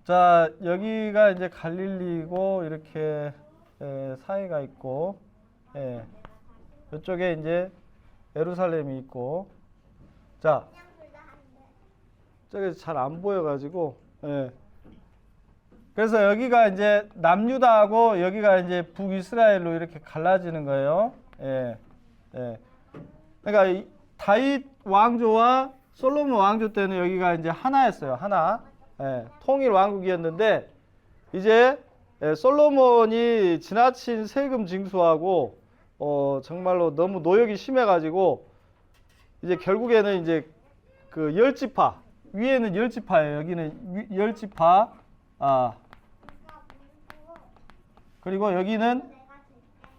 자, 여기가 이제 갈릴리고 이렇게 사이가 있고, 이쪽에 이제 예루살렘이 있고, 자, 저기 잘 안 보여가지고, 그래서 여기가 이제 남유다하고 여기가 이제 북이스라엘로 이렇게 갈라지는 거예요. 그러니까 이 다윗 왕조와 솔로몬 왕조 때는 여기가 이제 하나였어요. 하나. 통일 왕국이었는데 이제 솔로몬이 지나친 세금 징수하고 정말로 너무 노역이 심해가지고 이제 결국에는 이제 그 10지파 위에는 10지파예요. 여기는 10지파. 그리고 여기는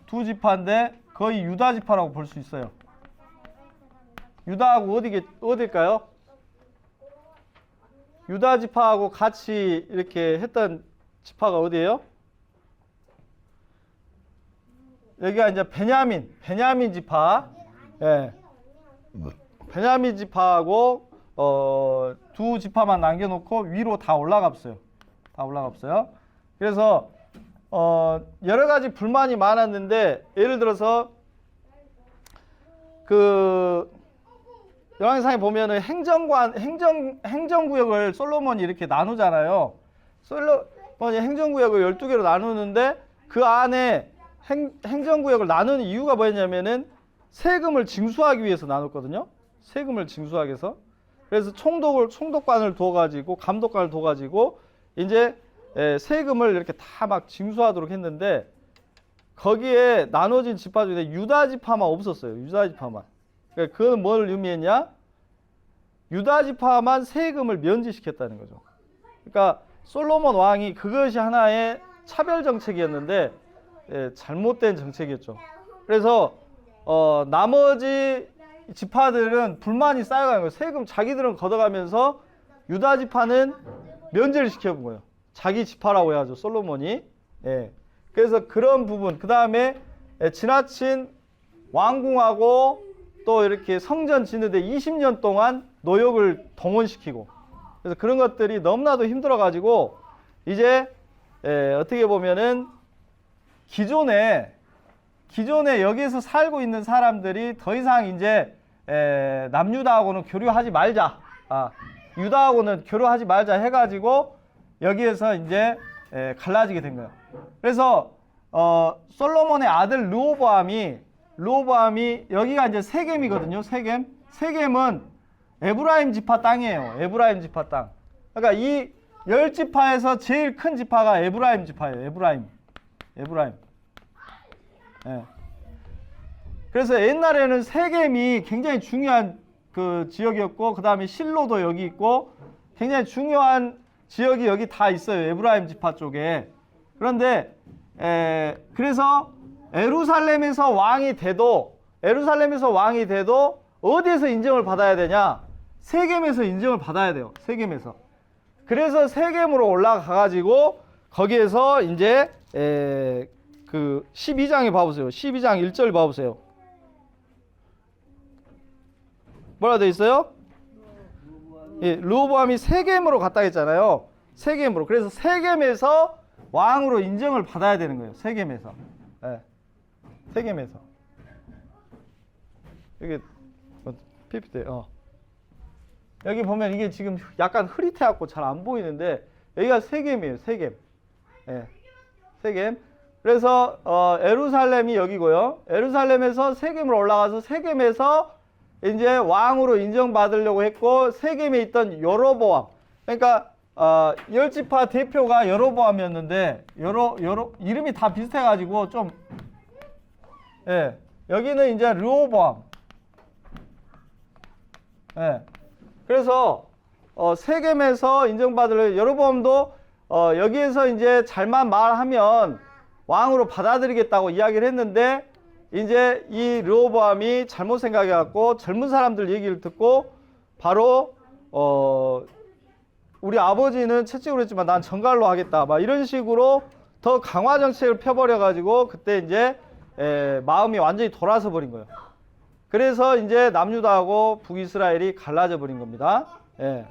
2지파인데 거의 유다 지파라고 볼 수 있어요. 유다하고 어딜까요? 유다 지파하고 같이 이렇게 했던 지파가 어디예요? 여기가 이제 베냐민 지파. 베냐민 지파하고 2지파만 남겨놓고 위로 다 올라갔어요. 그래서 여러 가지 불만이 많았는데 예를 들어서 그 열왕기상에 보면은 행정구역을 솔로몬이 이렇게 나누잖아요. 솔로몬이 행정구역을 12개로 나누는데 그 안에 행정구역을 나누는 이유가 뭐였냐면은 세금을 징수하기 위해서 나눴거든요. 세금을 징수하기 위해서. 그래서 총독관을 둬가지고 감독관을 둬가지고 이제 세금을 이렇게 다 막 징수하도록 했는데 거기에 나눠진 지파 중에 유다 지파만 없었어요. 유다 지파만. 그러니까 그건 뭘 의미했냐? 유다 지파만 세금을 면제시켰다는 거죠. 그러니까 솔로몬 왕이 그것이 하나의 차별 정책이었는데 잘못된 정책이었죠. 그래서 나머지 지파들은 불만이 쌓여가는 거예요. 세금 자기들은 걷어가면서 유다 지파는 면제를 시켜본 거예요. 자기 지파라고 해야죠. 솔로몬이. 그래서 그런 부분, 그 다음에 지나친 왕궁하고 또 이렇게 성전 짓는데 20년 동안 노역을 동원시키고, 그래서 그런 것들이 너무나도 힘들어가지고 이제 어떻게 보면은 기존에 여기에서 살고 있는 사람들이 더 이상 이제 남유다하고는 교류하지 말자, 유다하고는 교류하지 말자 해가지고 여기에서 이제 갈라지게 된 거예요. 그래서 솔로몬의 아들 르호보암이 여기가 이제 세겜이거든요. 세겜은 에브라임 지파 땅이에요. 에브라임 지파 땅. 그러니까 이 10지파에서 제일 큰 지파가 에브라임 지파예요. 에브라임. 그래서 옛날에는 세겜이 굉장히 중요한 그 지역이었고, 그 다음에 실로도 여기 있고, 굉장히 중요한 지역이 여기 다 있어요. 에브라임 지파 쪽에. 그런데 그래서 예루살렘에서 왕이 돼도 어디에서 인정을 받아야 되냐? 세겜에서 인정을 받아야 돼요. 세겜에서. 그래서 세겜으로 올라가가지고 거기에서 이제 그 12장에 봐보세요. 12장 1절 봐보세요. 뭐라 되어 있어요? 르호보암이 세겜으로 갔다 했잖아요. 세겜으로. 그래서 세겜에서 왕으로 인정을 받아야 되는 거예요. 세겜에서. 세겜에서. 여기 PPT. 여기 보면 이게 지금 약간 흐릿해갖고 잘 안 보이는데 여기가 세겜이에요. 세겜. 세겜. 그래서 예루살렘이 여기고요. 예루살렘에서 세겜으로 올라가서 세겜에서 이제 왕으로 인정받으려고 했고, 세겜에 있던 여로보암, 그러니까 10지파 대표가 여로보암이었는데 이름이 다 비슷해가지고 좀 여기는 이제 르호보암. 그래서 세겜에서 인정받으려고, 여로보암도 여기에서 이제 잘만 말하면 왕으로 받아들이겠다고 이야기를 했는데, 이제 이 르호보암이 잘못 생각해갖고 젊은 사람들 얘기를 듣고 바로 우리 아버지는 채찍으로 했지만 난 정갈로 하겠다, 막 이런 식으로 더 강화 정책을 펴버려가지고 그때 이제 마음이 완전히 돌아서 버린 거예요. 그래서 이제 남유다하고 북이스라엘이 갈라져 버린 겁니다. 예.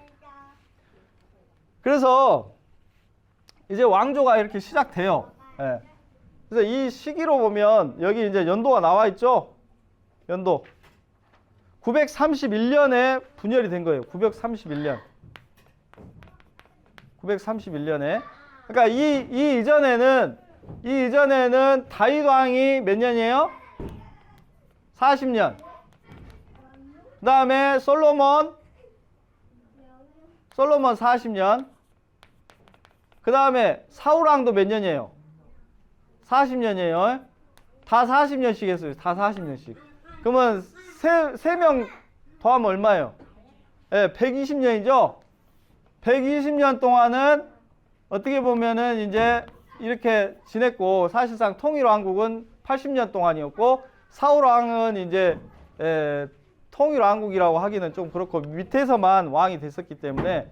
그래서 이제 왕조가 이렇게 시작돼요. 예. 그래서 이 시기로 보면 여기 이제 연도가 나와 있죠. 연도 931년에 분열이 된 거예요. 931년. 931년에. 그러니까 이 이전에는 다윗 왕이 몇 년이에요? 40년. 그다음에 솔로몬 40년. 그다음에 사울 왕도 몇 년이에요? 40년이에요. 다 40년씩 했어요. 다 40년씩. 그러면 세 명 더하면 얼마예요? 예, 120년이죠. 120년 동안은 어떻게 보면은 이제 이렇게 지냈고, 사실상 통일왕국은 80년 동안이었고, 사울왕은 이제 통일왕국이라고 하기는 좀 그렇고 밑에서만 왕이 됐었기 때문에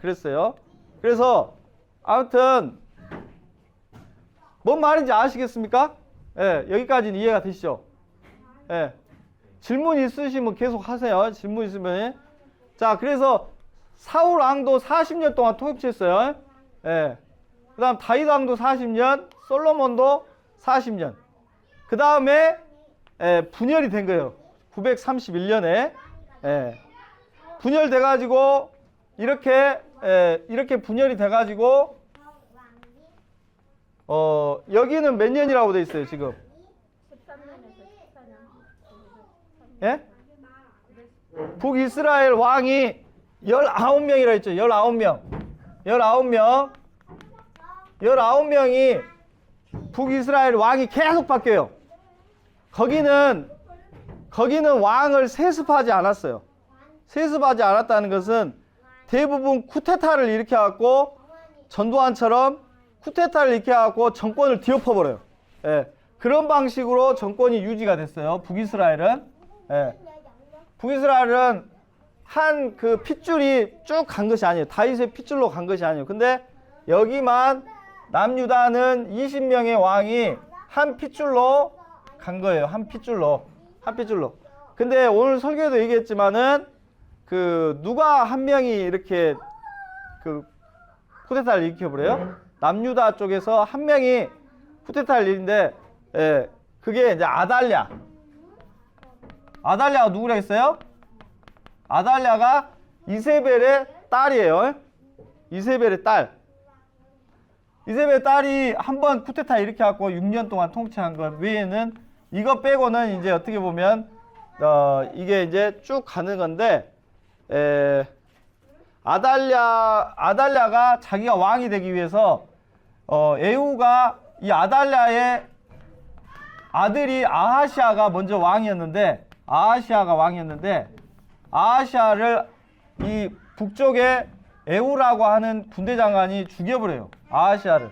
그랬어요. 그래서 아무튼 뭔 말인지 아시겠습니까? 여기까지는 이해가 되시죠? 질문 있으시면 계속 하세요. 질문 있으면. 자, 그래서 사울 왕도 40년 동안 통치했어요. 그 다음 다윗 왕도 40년, 솔로몬도 40년. 그 다음에 분열이 된 거예요. 931년에. 분열돼가지고 이렇게 분열이 돼가지고 여기는 몇 년이라고 돼 있어요, 지금? 13년에서 14년. 예? 북이스라엘 왕이 19명이라 했죠. 19명. 19명이 북이스라엘 왕이 계속 바뀌어요. 거기는 왕을 세습하지 않았어요. 세습하지 않았다는 것은 대부분 쿠데타를 일으켜갖고 전두환처럼 쿠데타를 일으켜갖고 정권을 뒤엎어버려요. 그런 방식으로 정권이 유지가 됐어요. 북이스라엘은. 북이스라엘은 한 그 핏줄이 쭉 간 것이 아니에요. 다윗의 핏줄로 간 것이 아니에요. 근데 여기만 남유다는 20명의 왕이 한 핏줄로 간 거예요. 한 핏줄로. 근데 오늘 설교에도 얘기했지만은 그 누가 한 명이 이렇게 그 쿠데타를 일으켜버려요? 남유다 쪽에서 한 명이 쿠데타를 일으키는데, 그게 이제 아달랴. 아달랴가 누구라 했어요? 아달랴가 이세벨의 딸이에요. 이세벨의 딸. 이세벨의 딸이 한번 쿠데타 일으켜갖고 6년 동안 통치한 것 외에는 이거 빼고는 이제 어떻게 보면 이게 이제 쭉 가는 건데, 아달랴가 자기가 왕이 되기 위해서 에후가 이 아달랴의 아들이 아하시아가 먼저 왕이었는데, 아하시아를 이 북쪽에 에후라고 하는 군대 장관이 죽여버려요. 아하시아를.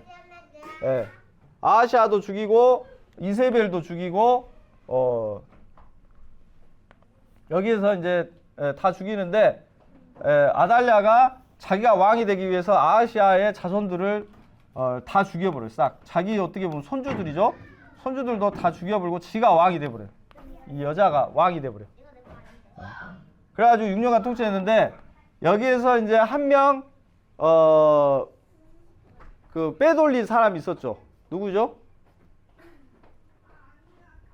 아하시아도 죽이고 이세벨도 죽이고 여기에서 이제 다 죽이는데, 아달랴가 자기가 왕이 되기 위해서 아하시아의 자손들을 다 죽여버려요. 싹. 자기 어떻게 보면 손주들이죠. 손주들도 다 죽여버리고 지가 왕이 돼버려요. 이 여자가 왕이 돼버려요. 그래가지고 6년간 통치했는데, 여기에서 이제 한 명 그 빼돌린 사람이 있었죠. 누구죠?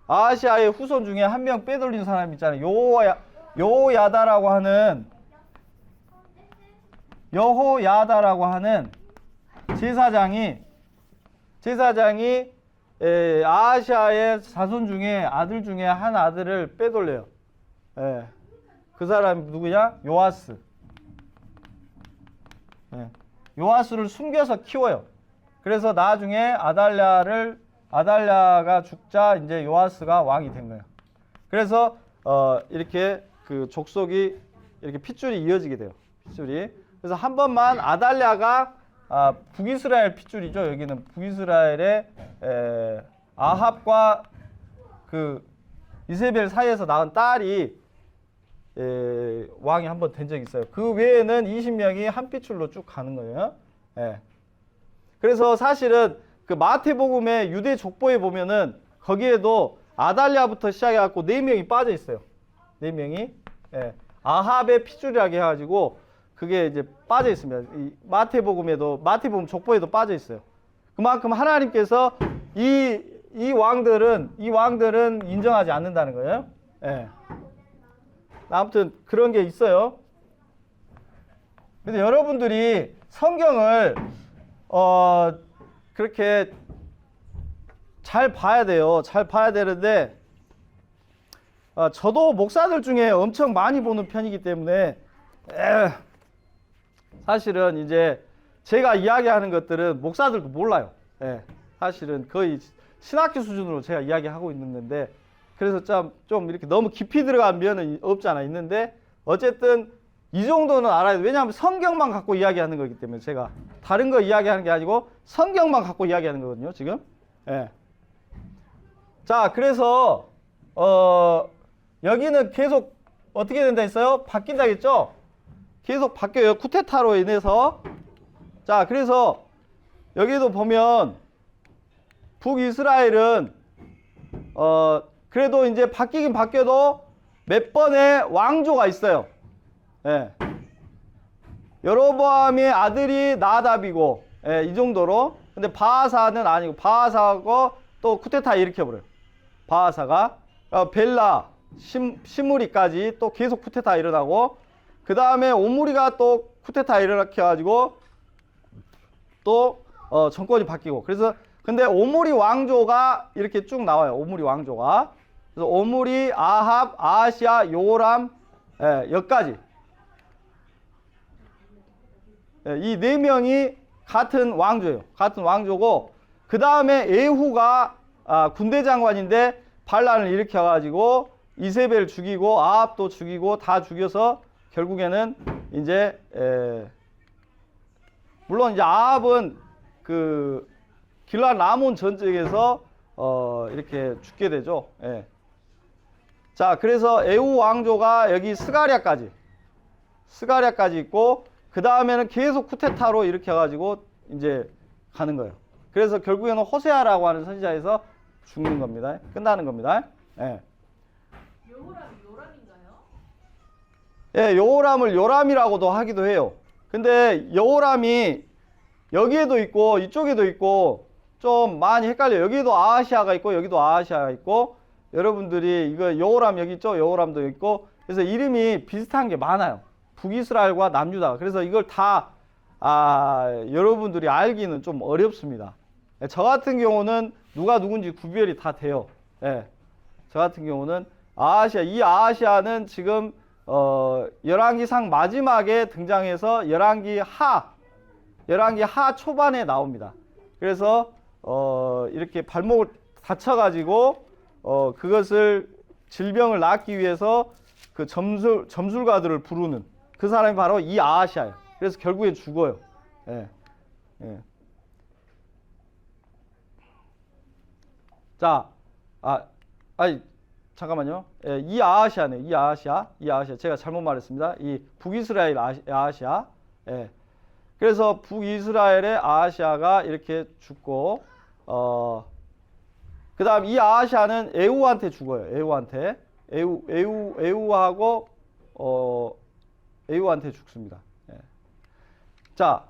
아하시아의 후손 중에 한 명 빼돌린 사람이 있잖아요. 여호야다라고 하는 제사장이 아하시아의 자손 중에 아들 중에 한 아들을 빼돌려요. 그 사람이 누구냐? 요아스. 요아스를 숨겨서 키워요. 그래서 나중에 아달랴가 죽자 이제 요아스가 왕이 된 거예요. 그래서 이렇게 그 족속이 이렇게 핏줄이 이어지게 돼요. 핏줄이. 그래서 한 번만 아달랴가 북이스라엘 핏줄이죠. 여기는 북이스라엘의 아합과 그 이세벨 사이에서 낳은 딸이 왕이 한 번 된 적이 있어요. 그 외에는 20명이 한 핏줄로 쭉 가는 거예요. 그래서 사실은 그 마태복음의 유대 족보에 보면은 거기에도 아달랴부터 시작해갖고 4명이 빠져 있어요. 4명이. 예. 아합의 핏줄이라고 해가지고 그게 이제 빠져 있습니다. 이 마태복음 족보에도 빠져 있어요. 그만큼 하나님께서 이 왕들은 인정하지 않는다는 거예요. 예. 아무튼 그런 게 있어요. 근데 여러분들이 성경을 그렇게 잘 봐야 돼요. 잘 봐야 되는데 저도 목사들 중에 엄청 많이 보는 편이기 때문에 사실은 이제 제가 이야기하는 것들은 목사들도 몰라요. 예, 사실은 거의 신학교 수준으로 제가 이야기하고 있는 건데 그래서 좀 이렇게 너무 깊이 들어간 면은 없잖아 있는데 어쨌든 이 정도는 알아야 돼. 왜냐하면 성경만 갖고 이야기하는 거기 때문에 제가 다른 거 이야기하는 게 아니고 성경만 갖고 이야기하는 거거든요. 지금. 예. 자, 그래서 여기는 계속 어떻게 된다 했어요? 바뀐다 했죠? 계속 바뀌어요. 쿠데타로 인해서. 자, 그래서 여기도 보면 북이스라엘은 그래도 이제 바뀌긴 바뀌어도 몇 번의 왕조가 있어요. 예. 여로보암의 아들이 나답이고, 예, 이 정도로. 근데 바하사는 아니고, 바하사하고 또 쿠데타 일으켜버려요. 바하사가. 벨라, 시므리까지 또 계속 쿠데타 일어나고, 그 다음에 오므리가 또 쿠데타 일으켜가지고, 또, 정권이 바뀌고. 그래서, 근데 오므리 왕조가 이렇게 쭉 나와요. 오므리 왕조가. 그래서 오므리, 아합, 아하시아, 요람, 예, 여기까지. 이 4명이 같은 왕조예요. 같은 왕조고 그 다음에 에후가 군대 장관인데 반란을 일으켜가지고 이세벨 죽이고 아합도 죽이고 다 죽여서 결국에는 이제 물론 이제 아합은 그 길라 라몬 전쟁에서 이렇게 죽게 되죠. 예. 자, 그래서 에후 왕조가 여기 스가랴까지 있고 그 다음에는 계속 쿠데타로 일으켜가지고 이제 가는 거예요. 그래서 결국에는 호세아라고 하는 선지자에서 죽는 겁니다. 끝나는 겁니다. 예. 여호람이 요람인가요? 예, 여호람을 요람이라고도 하기도 해요. 근데 여호람이 여기에도 있고 이쪽에도 있고 좀 많이 헷갈려요. 여기도 아하시아가 있고 여기도 아하시아가 있고 여러분들이 이거 여호람 여기 있죠? 여호람도 있고 그래서 이름이 비슷한 게 많아요. 북이스라엘과 남유다. 그래서 이걸 다 여러분들이 알기는 좀 어렵습니다. 저 같은 경우는 누가 누군지 구별이 다 돼요. 예. 저 같은 경우는 이 아하시아는 지금 열왕기상 마지막에 등장해서 열왕기 하 초반에 나옵니다. 그래서 이렇게 발목을 다쳐가지고 그것을 질병을 낫기 위해서 그 점술가들을 부르는 그 사람이 바로 이 아하시아예요. 그래서 결국엔 죽어요. 예. 예. 자, 잠깐만요. 예, 이 아하시아네요. 이 아하시아. 제가 잘못 말했습니다. 이 북이스라엘 아하시아. 예. 그래서 북이스라엘의 아하시아가 이렇게 죽고, 그 다음 이 아하시아는 에후한테 죽어요. 에후하고, 에후한테 죽습니다. 예. 자,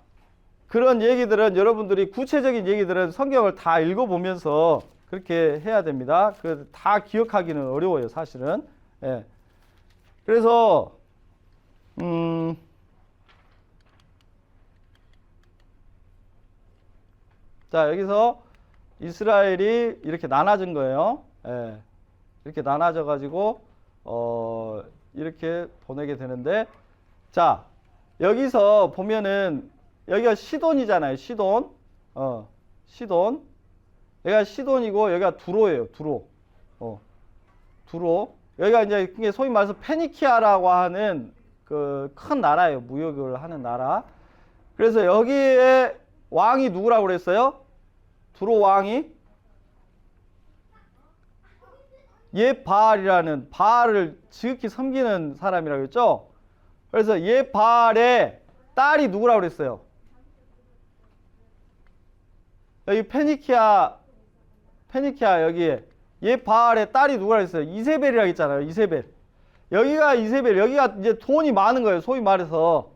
그런 얘기들은 여러분들이 구체적인 얘기들은 성경을 다 읽어보면서 그렇게 해야 됩니다. 그 다 기억하기는 어려워요, 사실은. 예. 그래서 자, 여기서 이스라엘이 이렇게 나눠진 거예요. 예. 이렇게 나눠져 가지고 이렇게 보내게 되는데, 자, 여기서 보면은 여기가 시돈이잖아요. 시돈. 여기가 시돈이고 여기가 두로예요. 두로. 여기가 이제 소위 말해서 페니키아라고 하는 그 큰 나라예요. 무역을 하는 나라. 그래서 여기에 왕이 누구라고 그랬어요? 두로 왕이 바알이라는, 바알을 지극히 섬기는 사람이라고 했죠. 그래서 바알의 딸이 누구라고 그랬어요? 여기 페니키아 여기에 얘 바알의 딸이 누가 있어요? 이세벨이라고 했잖아요. 이세벨. 여기가 이세벨, 여기가 이제 돈이 많은 거예요. 소위 말해서.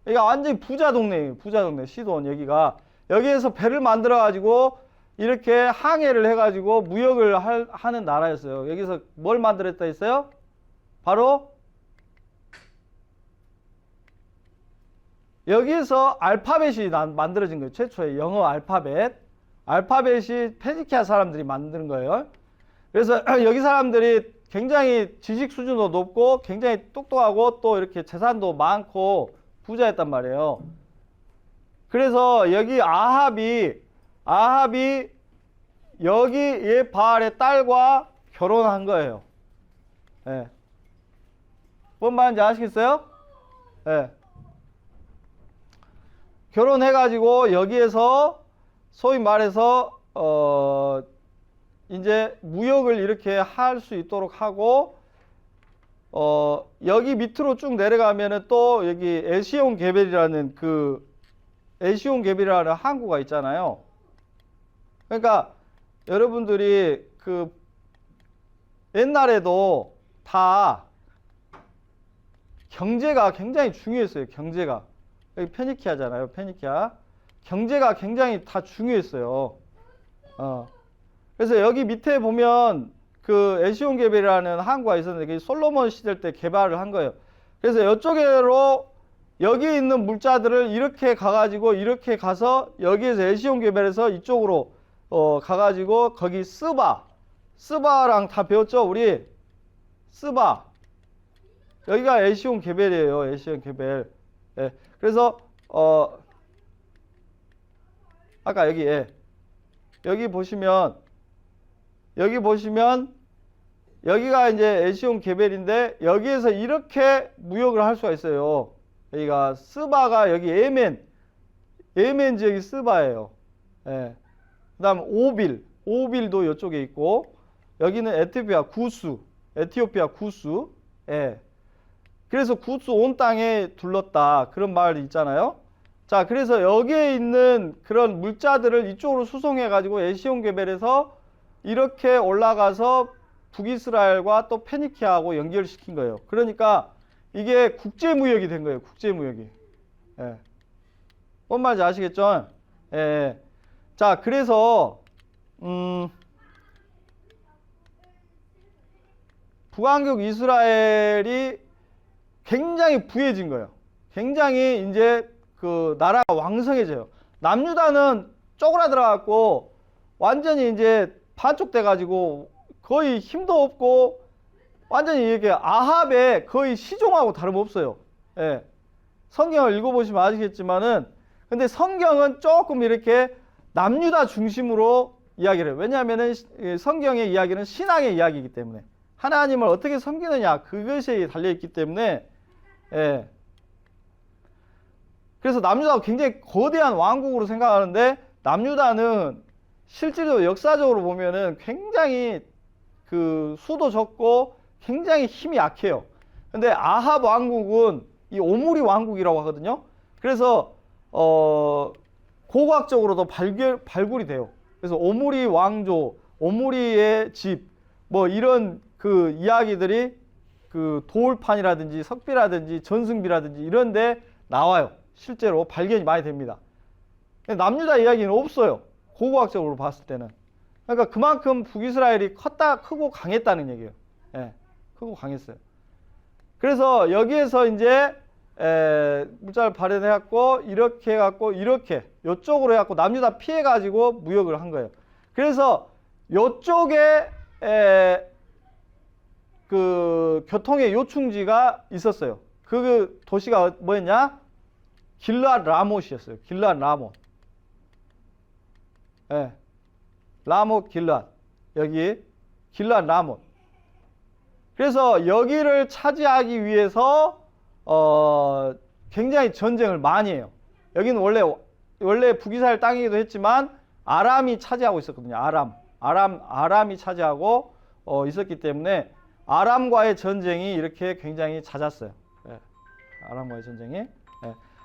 여기가 완전히 부자 동네예요. 부자 동네, 시돈 여기가. 여기에서 배를 만들어 가지고 이렇게 항해를 해 가지고 무역을 하는 나라였어요. 여기서 뭘 만들었다 했어요? 바로 여기에서 알파벳이 만들어진 거예요. 최초의 영어 알파벳. 알파벳이 페니키아 사람들이 만드는 거예요. 그래서 여기 사람들이 굉장히 지식 수준도 높고 굉장히 똑똑하고 또 이렇게 재산도 많고 부자였단 말이에요. 그래서 여기 아합이 여기 얘 바알의 딸과 결혼한 거예요. 예. 뭔 말인지 아시겠어요? 예. 결혼해가지고 여기에서 소위 말해서 이제 무역을 이렇게 할 수 있도록 하고 여기 밑으로 쭉 내려가면은 또 여기 에시온 게벨이라는 에시온 게벨이라는 항구가 있잖아요. 그러니까 여러분들이 옛날에도 다 경제가 굉장히 중요했어요. 경제가. 여기 페니키아잖아요. 페니키아. 경제가 굉장히 다 중요했어요. 그래서 여기 밑에 보면 에시온 게벨이라는 항구가 있었는데 솔로몬 시대 때 개발을 한 거예요. 그래서 이쪽으로 여기 있는 물자들을 이렇게 가가지고 이렇게 가서 여기에서 에시온 게벨에서 이쪽으로 가가지고 거기 스바랑 다 배웠죠 우리. 스바 여기가 에시온 게벨이에요. 에시온 게벨. 예. 그래서 아까 여기 보시면 여기가 이제 에시온 게벨인데 여기에서 이렇게 무역을 할 수가 있어요. 여기가 스바가 여기 예멘 지역이 스바예요. 예. 그다음 오빌도 이쪽에 있고 여기는 에티오피아 구스. 예. 그래서 구스 온 땅에 둘렀다 그런 말이 있잖아요. 자, 그래서 여기에 있는 그런 물자들을 이쪽으로 수송해 가지고 에시온 게벨에서 이렇게 올라가서 북이스라엘과 또 페니키아하고 연결시킨 거예요. 그러니까 이게 국제무역이 된 거예요. 국제무역이. 예. 뭔 말인지 아시겠죠? 예. 자, 그래서 북왕국 이스라엘이 굉장히 부해진 거예요. 굉장히 이제 나라가 왕성해져요. 남유다는 쪼그라들어갖고 완전히 이제 반쪽돼 가지고 거의 힘도 없고 완전히 이게 아합의 거의 시종하고 다름없어요. 예. 성경을 읽어보시면 아시겠지만은 근데 성경은 조금 이렇게 남유다 중심으로 이야기를 해요. 왜냐하면은 성경의 이야기는 신앙의 이야기이기 때문에 하나님을 어떻게 섬기느냐 그것이 달려있기 때문에 예. 그래서 남유다가 굉장히 거대한 왕국으로 생각하는데 남유다는 실제로 역사적으로 보면은 굉장히 수도 적고 굉장히 힘이 약해요. 근데 아합 왕국은 이 오므리 왕국이라고 하거든요. 그래서 고고학적으로도 발굴이 돼요. 그래서 오므리 왕조, 오므리의 집, 뭐 이런 이야기들이 도울판이라든지 석비라든지 전승비라든지 이런데 나와요. 실제로 발견이 많이 됩니다. 남유다 이야기는 없어요. 고고학적으로 봤을 때는. 그러니까 그만큼 북이스라엘이 크고 강했다는 얘기예요. 예, 크고 강했어요. 그래서 여기에서 이제 물자를 발현해갖고 이렇게 해갖고 이렇게 이쪽으로 해갖고 남유다 피해가지고 무역을 한 거예요. 그래서 이쪽에 교통의 요충지가 있었어요. 그 도시가 뭐였냐? 길앗 라못이었어요. 길앗 라못. 예. 라못 길앗. 여기 길앗 라못. 그래서 여기를 차지하기 위해서 굉장히 전쟁을 많이 해요. 여기는 원래 북이스라엘 땅이기도 했지만 아람이 차지하고 있었거든요. 아람이 차지하고 있었기 때문에 아람과의 전쟁이 이렇게 굉장히 잦았어요. 예. 아람과의 전쟁이. 예.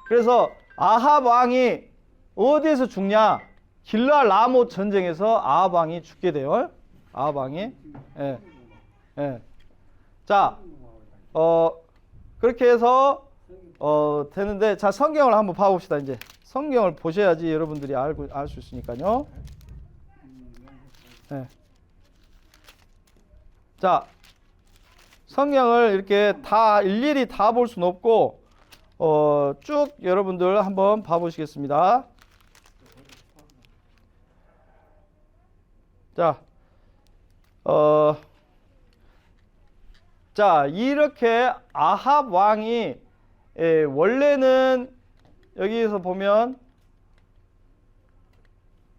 그래서 아합 왕이 어디에서 죽냐? 길라 라못 전쟁에서 아합 왕이 죽게 돼요. 아합 왕이. 예. 예. 자, 그렇게 해서 되는데, 자, 성경을 한번 봐봅시다. 이제 성경을 보셔야지 여러분들이 알 수 있으니까요. 예. 자, 성경을 이렇게 다 일일이 다 볼 수는 없고 쭉 여러분들 한번 봐보시겠습니다. 자, 자, 이렇게 아합 왕이 원래는 여기에서 보면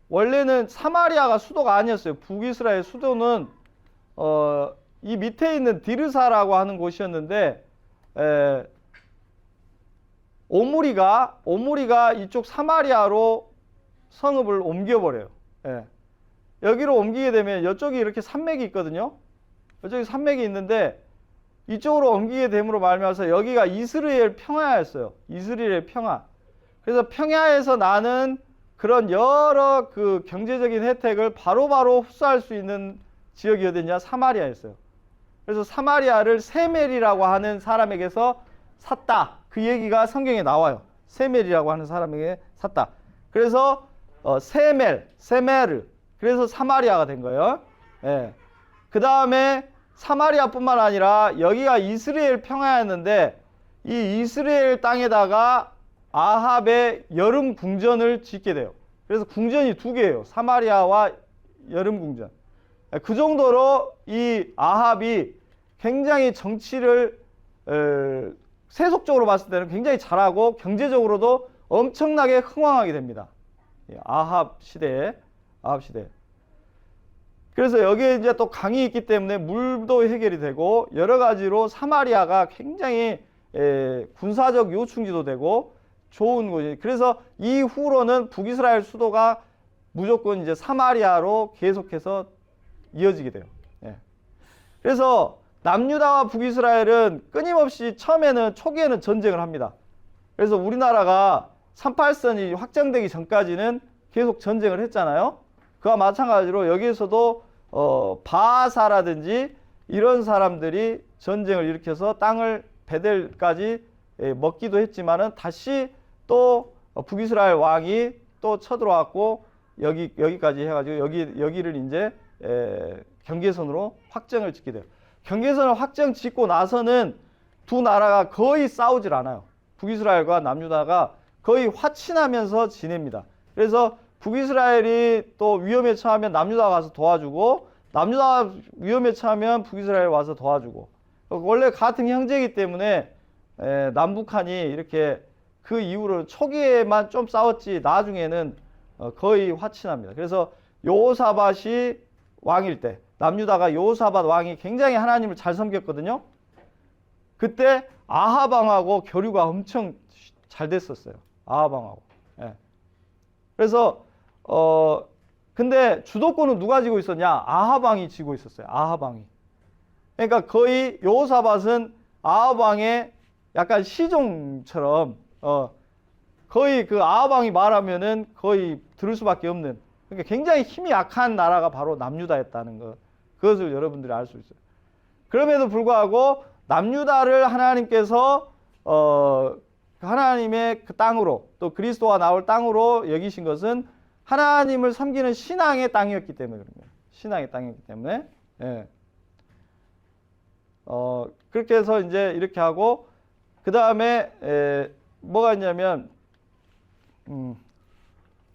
원래는 사마리아가 수도가 아니었어요. 북이스라엘 수도는 이 밑에 있는 디르사라고 하는 곳이었는데 오므리가 이쪽 사마리아로 성읍을 옮겨버려요. 예. 여기로 옮기게 되면 이쪽이 이렇게 산맥이 있거든요. 이쪽이 산맥이 있는데 이쪽으로 옮기게 됨으로 말미암아서 여기가 이스라엘 평야였어요. 이스라엘 평야. 그래서 평야에서 나는 그런 여러 그 경제적인 혜택을 바로바로 흡수할 수 있는 지역이 어디냐? 사마리아였어요. 그래서 사마리아를 세멜이라고 하는 사람에게서 샀다. 그 얘기가 성경에 나와요. 세멜이라고 하는 사람에게 샀다. 그래서 세메르. 그래서 사마리아가 된 거예요. 예. 그 다음에 사마리아뿐만 아니라 여기가 이스라엘 평야였는데 이 이스라엘 땅에다가 아합의 여름 궁전을 짓게 돼요. 그래서 궁전이 두 개예요. 사마리아와 여름 궁전. 그 정도로 이 아합이 굉장히 정치를 세속적으로 봤을 때는 굉장히 잘하고 경제적으로도 엄청나게 흥왕하게 됩니다. 아합 시대에. 그래서 여기에 이제 또 강이 있기 때문에 물도 해결이 되고 여러 가지로 사마리아가 굉장히 군사적 요충지도 되고 좋은 곳이. 그래서 이후로는 북이스라엘 수도가 무조건 이제 사마리아로 계속해서 이어지게 돼요. 예. 그래서 남유다와 북이스라엘은 끊임없이 초기에는 전쟁을 합니다. 그래서 우리나라가 38선이 확정되기 전까지는 계속 전쟁을 했잖아요. 그와 마찬가지로 여기에서도 바하사라든지 이런 사람들이 전쟁을 일으켜서 땅을 베델까지 먹기도 했지만은 다시 또 북이스라엘 왕이 또 쳐들어왔고 여기까지 해가지고 여기를 이제 경계선으로 확정을 짓게 돼요. 경계선을 확정 짓고 나서는 두 나라가 거의 싸우질 않아요. 북이스라엘과 남유다가 거의 화친하면서 지냅니다. 그래서 북이스라엘이 또 위험에 처하면 남유다가 가서 도와주고 남유다가 위험에 처하면 북이스라엘 와서 도와주고 원래 같은 형제이기 때문에 남북한이 이렇게 그 이후로 초기에만 좀 싸웠지 나중에는 거의 화친합니다. 그래서 여호사밧이 왕일 때 남유다가 여호사밧 왕이 굉장히 하나님을 잘 섬겼거든요. 그때 아합 왕하고 교류가 엄청 잘 됐었어요. 아합 왕하고. 예. 그래서 근데 주도권은 누가 지고 있었냐? 아합 왕이 지고 있었어요. 아합 왕이. 그러니까 거의 여호사밧은 아합 왕의 약간 시종처럼 거의 그 아합 왕이 말하면은 거의 들을 수밖에 없는. 그러니까 굉장히 힘이 약한 나라가 바로 남유다였다는 것. 그것을 여러분들이 알 수 있어요. 그럼에도 불구하고 남유다를 하나님께서 하나님의 그 땅으로 또 그리스도가 나올 땅으로 여기신 것은 하나님을 섬기는 신앙의 땅이었기 때문에 그런 거예요. 신앙의 땅이었기 때문에. 예. 그렇게 해서 이제 이렇게 하고 그 다음에 뭐가 있냐면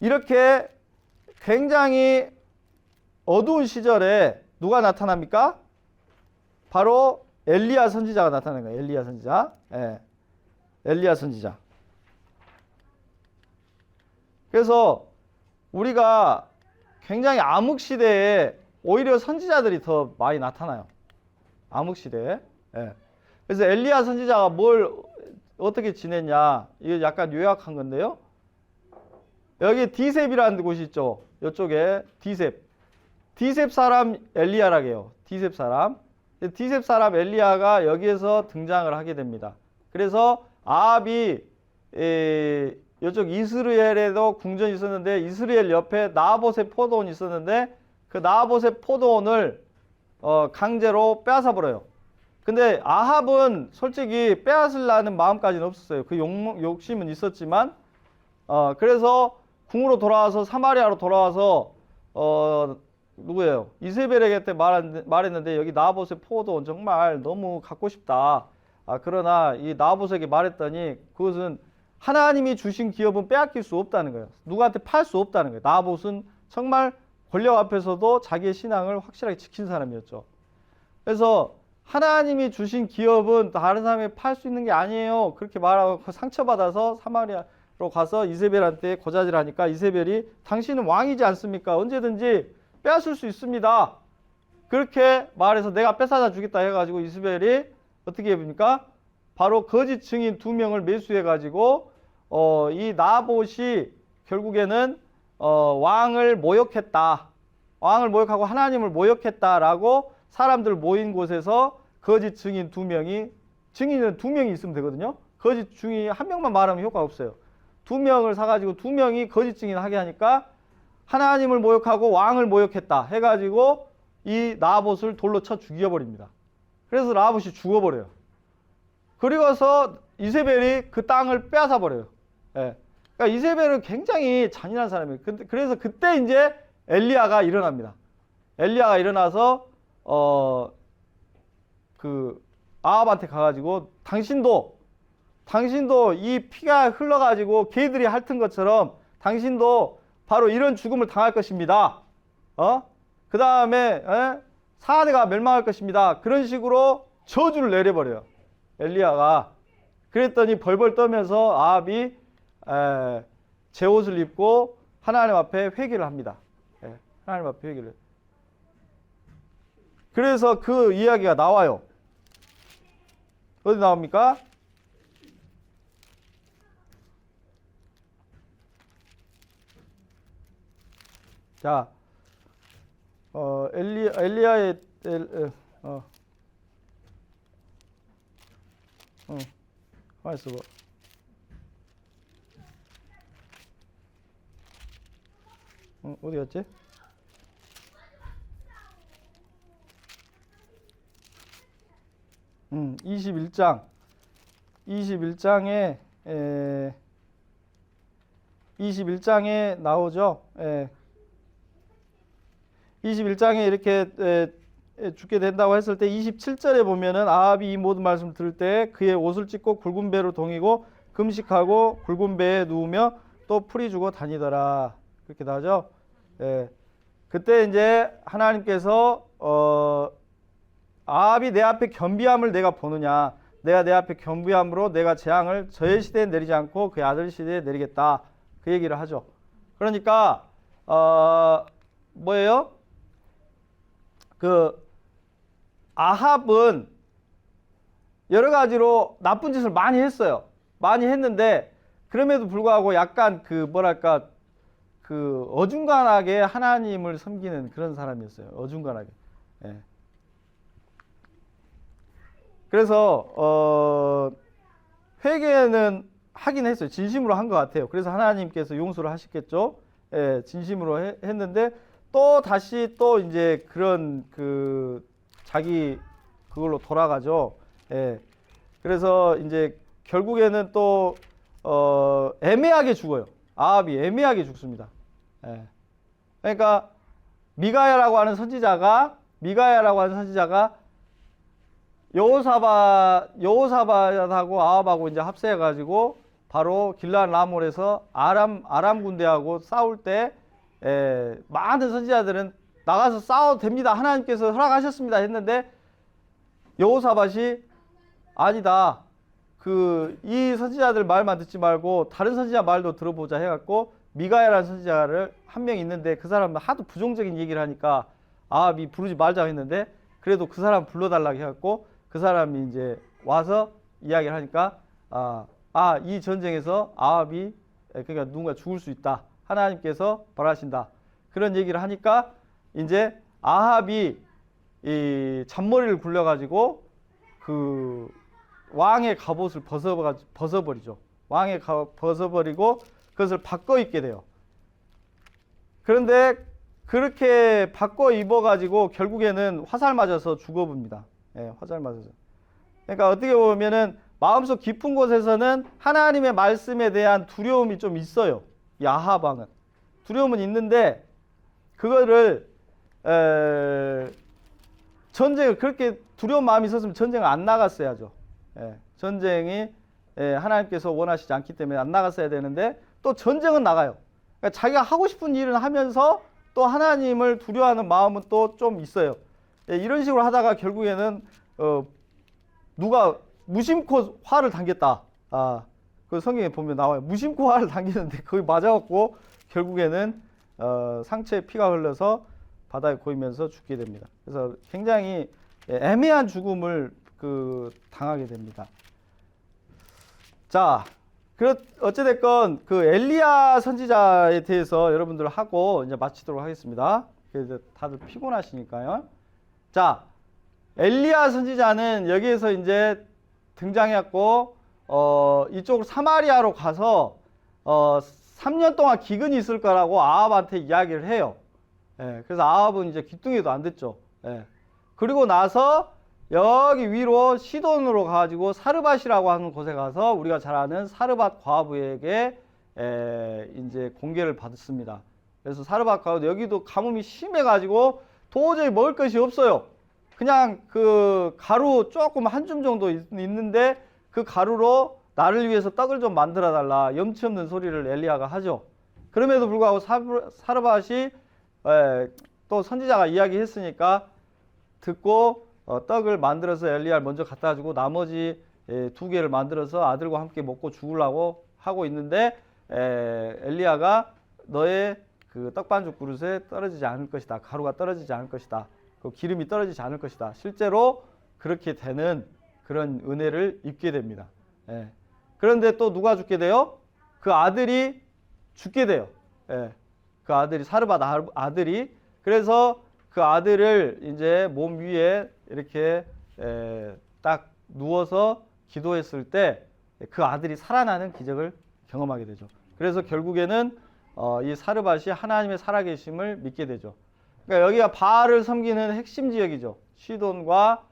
이렇게 굉장히 어두운 시절에 누가 나타납니까? 바로 엘리야 선지자가 나타나는 거예요. 엘리야 선지자. 예. 엘리야 선지자. 그래서 우리가 굉장히 암흑 시대에 오히려 선지자들이 더 많이 나타나요. 암흑 시대에. 예. 그래서 엘리야 선지자가 뭘 어떻게 지냈냐? 이거 약간 요약한 건데요. 여기 디셉이라는 곳이 있죠. 이쪽에 디셉 사람 엘리야라고 해요. 디셉 사람 엘리야가 여기에서 등장을 하게 됩니다. 그래서 아합이 이쪽 이스라엘에도 궁전이 있었는데 이스라엘 옆에 나봇의 포도원이 있었는데 그 나봇의 포도원을 강제로 빼앗아 버려요. 근데 아합은 솔직히 빼앗으려는 마음까지는 없었어요. 그 욕심은 있었지만 그래서 궁으로 돌아와서 사마리아로 돌아와서 누구예요? 이세벨에게 말했는데 여기 나봇의 포도원 정말 너무 갖고 싶다. 그러나 이 나봇에게 말했더니 그것은 하나님이 주신 기업은 빼앗길 수 없다는 거예요. 누구한테 팔 수 없다는 거예요. 나봇은 정말 권력 앞에서도 자기의 신앙을 확실하게 지킨 사람이었죠. 그래서 하나님이 주신 기업은 다른 사람에게 팔 수 있는 게 아니에요. 그렇게 말하고 상처받아서 사마리아로 가서 이세벨한테 고자질하니까 이세벨이 당신은 왕이지 않습니까? 언제든지 빼앗을 수 있습니다. 그렇게 말해서 내가 뺏어다 주겠다 해가지고 이세벨이 어떻게 해봅니까? 바로 거짓 증인 2명을 매수해가지고 이 나봇이 결국에는 왕을 모욕했다. 왕을 모욕하고 하나님을 모욕했다라고 사람들 모인 곳에서 거짓 증인 2명이, 증인은 2명이 있으면 되거든요. 거짓 증인 1명만 말하면 효과가 없어요. 2명을 사가지고 2명이 거짓 증인하게 하니까 하나님을 모욕하고 왕을 모욕했다 해가지고 이 나봇을 돌로 쳐 죽여버립니다. 그래서 나봇이 죽어버려요. 그리고서 이세벨이 그 땅을 빼앗아 버려요. 예. 그러니까 이세벨은 굉장히 잔인한 사람이에요. 그래서 그때 이제 엘리야가 일어납니다. 엘리야가 일어나서 그 아합한테 가가지고 당신도 이 피가 흘러가지고 개들이 핥은 것처럼 당신도 바로 이런 죽음을 당할 것입니다. 그 다음에 사대가 멸망할 것입니다. 그런 식으로 저주를 내려버려요. 엘리야가. 그랬더니 벌벌 떠면서 아합이 제 옷을 입고 하나님 앞에 회개를 합니다. 하나님 앞에 회개를. 그래서 그 이야기가 나와요. 어디 나옵니까? 자, 엘리야의 가만히 있어봐. 어디 갔지? 음, 21장에 나오죠. 21장에 이렇게 죽게 된다고 했을 때 27절에 보면은 아합이 이 모든 말씀을 들을 때 그의 옷을 찢고 굵은 배로 동이고 금식하고 굵은 배에 누우며 또 풀이 주고 다니더라. 그렇게 나오죠. 그때 이제 하나님께서 아합이 내 앞에 겸비함을 내가 보느냐, 내가 내 앞에 겸비함으로 내가 재앙을 저의 시대에 내리지 않고 그의 아들 시대에 내리겠다, 그 얘기를 하죠. 그러니까 뭐예요? 그 아합은 여러 가지로 나쁜 짓을 많이 했어요. 많이 했는데 그럼에도 불구하고 약간 그 뭐랄까 그 어중간하게 하나님을 섬기는 그런 사람이었어요. 어중간하게. 그래서 회개는 하긴 했어요. 진심으로 한 것 같아요. 그래서 하나님께서 용서를 하셨겠죠. 진심으로 했는데 또 다시 또 이제 그런 그 자기 그걸로 돌아가죠. 그래서 이제 결국에는 또 애매하게 죽어요. 아합이 애매하게 죽습니다. 그러니까 미가야라고 하는 선지자가 여호사밧하고 아합하고 이제 합세해가지고 바로 길르앗 라몰에서 아람 군대하고 싸울 때 많은 선지자들은 나가서 싸워도 됩니다. 하나님께서 허락하셨습니다. 했는데 여호사밧이 아니다. 이 선지자들 말만 듣지 말고 다른 선지자 말도 들어보자 해갖고 미가야라는 선지자를 한 명 있는데 그 사람은 하도 부정적인 얘기를 하니까 아합이 부르지 말자고 했는데 그래도 그 사람 불러달라고 해갖고 그 사람이 이제 와서 이야기를 하니까 이 전쟁에서 아합이 그러니까 누군가 죽을 수 있다. 하나님께서 벌하신다. 그런 얘기를 하니까 이제 아합이 이 잔머리를 굴려가지고 그 왕의 갑옷을 벗어버리죠. 왕의 갑옷 벗어버리고 그것을 바꿔 입게 돼요. 그런데 그렇게 바꿔 입어가지고 결국에는 화살 맞아서 죽어봅니다. 예, 화살 맞아서. 그러니까 어떻게 보면은 마음속 깊은 곳에서는 하나님의 말씀에 대한 두려움이 좀 있어요. 이 아합 왕은 두려움은 있는데 그거를 전쟁을 그렇게 두려운 마음이 있었으면 전쟁을 안 나갔어야죠. 예, 전쟁이 하나님께서 원하시지 않기 때문에 안 나갔어야 되는데 또 전쟁은 나가요. 그러니까 자기가 하고 싶은 일을 하면서 또 하나님을 두려워하는 마음은 또 좀 있어요. 예, 이런 식으로 하다가 결국에는 누가 무심코 화를 당겼다. 그 성경에 보면 나와요. 무심코 화를 당기는데 거기 맞아갖고 결국에는 상체에 피가 흘러서 바다에 고이면서 죽게 됩니다. 그래서 굉장히 애매한 죽음을 당하게 됩니다. 자, 어찌됐건 그 엘리야 선지자에 대해서 여러분들 하고 이제 마치도록 하겠습니다. 그래서 다들 피곤하시니까요. 자, 엘리야 선지자는 여기에서 이제 등장했고, 이쪽 사마리아로 가서 3년 동안 기근이 있을 거라고 아합한테 이야기를 해요. 예, 그래서 아합은 이제 귀뚱이도 안 됐죠. 예. 그리고 나서 여기 위로 시돈으로 가가지고 사르밧이라고 하는 곳에 가서 우리가 잘 아는 사르밧 과부에게 이제 공개를 받았습니다. 그래서 사르밧 과부 여기도 가뭄이 심해가지고 도저히 먹을 것이 없어요. 그냥 그 가루 조금 한 줌 정도 있는데 그 가루로 나를 위해서 떡을 좀 만들어 달라 염치 없는 소리를 엘리야가 하죠. 그럼에도 불구하고 사르밧이 또 선지자가 이야기했으니까 듣고 떡을 만들어서 엘리야를 먼저 갖다 주고 나머지 2개를 만들어서 아들과 함께 먹고 죽으려고 하고 있는데 엘리야가 너의 그 떡반죽 그릇에 떨어지지 않을 것이다. 가루가 떨어지지 않을 것이다. 그 기름이 떨어지지 않을 것이다. 실제로 그렇게 되는 그런 은혜를 입게 됩니다. 예. 그런데 또 누가 죽게 돼요? 그 아들이 죽게 돼요. 예. 그 아들이 사르밧 아들이. 그래서 그 아들을 이제 몸 위에 이렇게 딱 누워서 기도했을 때 그 아들이 살아나는 기적을 경험하게 되죠. 그래서 결국에는 이 사르밧이 하나님의 살아계심을 믿게 되죠. 그러니까 여기가 바알을 섬기는 핵심 지역이죠. 시돈과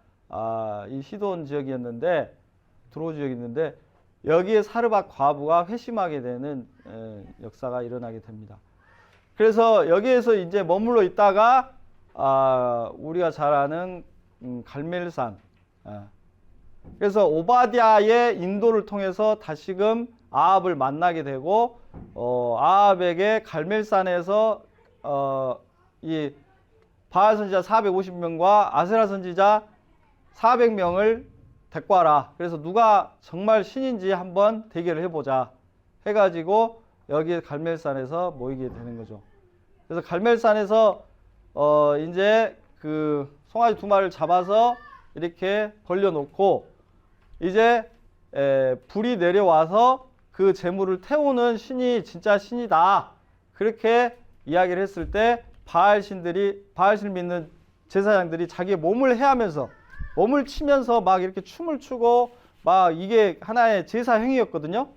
이 시돈 지역이었는데 두로 지역이었는데 여기에 사르밧 과부가 회심하게 되는 역사가 일어나게 됩니다. 그래서 여기에서 이제 머물러 있다가 우리가 잘 아는 갈멜산. 그래서 오바댜의 인도를 통해서 다시금 아합을 만나게 되고 아합에게 갈멜산에서 이 바알 선지자 450명과 아세라 선지자 400명을 데리고 와라. 그래서 누가 정말 신인지 한번 대결을 해보자 해가지고 여기 갈멜산에서 모이게 되는 거죠. 그래서 갈멜산에서 이제 그 송아지 2마리를 잡아서 이렇게 벌려놓고 이제 불이 내려와서 그 재물을 태우는 신이 진짜 신이다. 그렇게 이야기를 했을 때 바알 신을 믿는 제사장들이 자기의 몸을 해하면서 몸을 치면서 막 이렇게 춤을 추고 막 이게 하나의 제사 행위였거든요.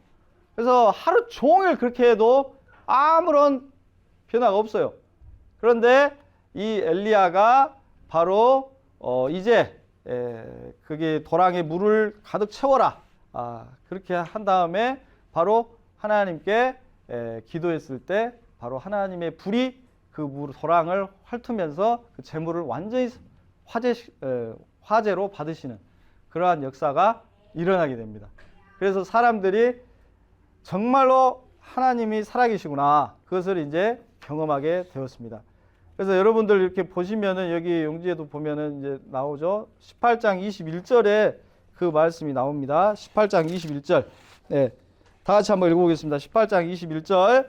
그래서 하루 종일 그렇게 해도 아무런 변화가 없어요. 그런데 이 엘리야가 바로 이제 그게 도랑에 물을 가득 채워라. 그렇게 한 다음에 바로 하나님께 기도했을 때 바로 하나님의 불이 그 도랑을 핥으면서 그 재물을 완전히 화재로 받으시는 그러한 역사가 일어나게 됩니다. 그래서 사람들이 정말로 하나님이 살아계시구나 그것을 이제 경험하게 되었습니다. 그래서 여러분들 이렇게 보시면은 여기 용지에도 보면은 이제 나오죠. 18장 21절에 그 말씀이 나옵니다. 18장 21절. 네. 다 같이 한번 읽어보겠습니다. 18장 21절.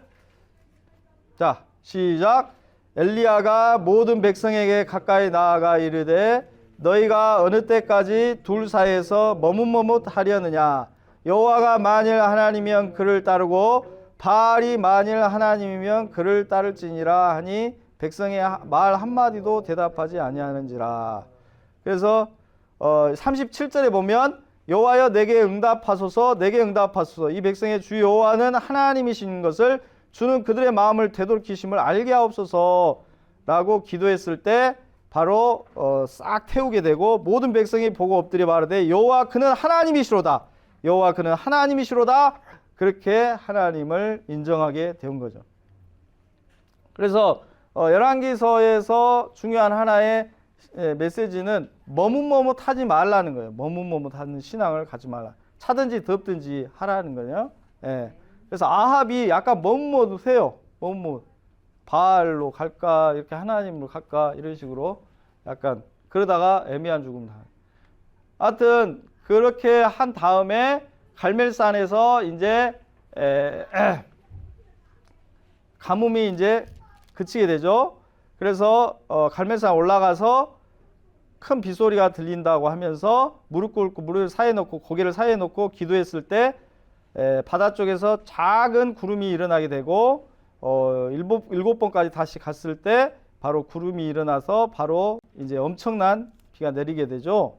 자, 시작. 엘리야가 모든 백성에게 가까이 나아가 이르되 너희가 어느 때까지 둘 사이에서 머뭇머뭇하려느냐. 여호와가 만일 하나님이면 그를 따르고 바알이 만일 하나님이면 그를 따를지니라 하니 백성의 말 한마디도 대답하지 아니하는지라. 그래서 37절에 보면 여호와여 내게 응답하소서 내게 응답하소서 이 백성의 주 여호와는 하나님이신 것을 주는 그들의 마음을 되돌이키심을 알게 하옵소서. 라고 기도했을 때 바로 싹 태우게 되고 모든 백성이 보고 엎드려 말하되 여호와 그는 하나님이시로다. 여호와 그는 하나님이시로다. 그렇게 하나님을 인정하게 된 거죠. 그래서 열왕기서에서 중요한 하나의 메시지는 머뭇머뭇하지 말라는 거예요. 머뭇머뭇하는 신앙을 갖지 말라. 차든지 덥든지 하라는 거예요. 예. 그래서 아합이 약간 머뭇머뭇해요. 머뭇머뭇. 바알로 갈까 이렇게 하나님으로 갈까 이런 식으로 약간 그러다가 애매한 죽음 당해요. 하여튼 그렇게 한 다음에 갈멜산에서 이제 가뭄이 이제 그치게 되죠. 그래서 갈멜산 올라가서 큰 빗소리가 들린다고 하면서 무릎 꿇고 무릎을 사이에 놓고 고개를 사이에 놓고 기도했을 때 바다 쪽에서 작은 구름이 일어나게 되고 일곱 번까지 다시 갔을 때 바로 구름이 일어나서 바로 이제 엄청난 비가 내리게 되죠.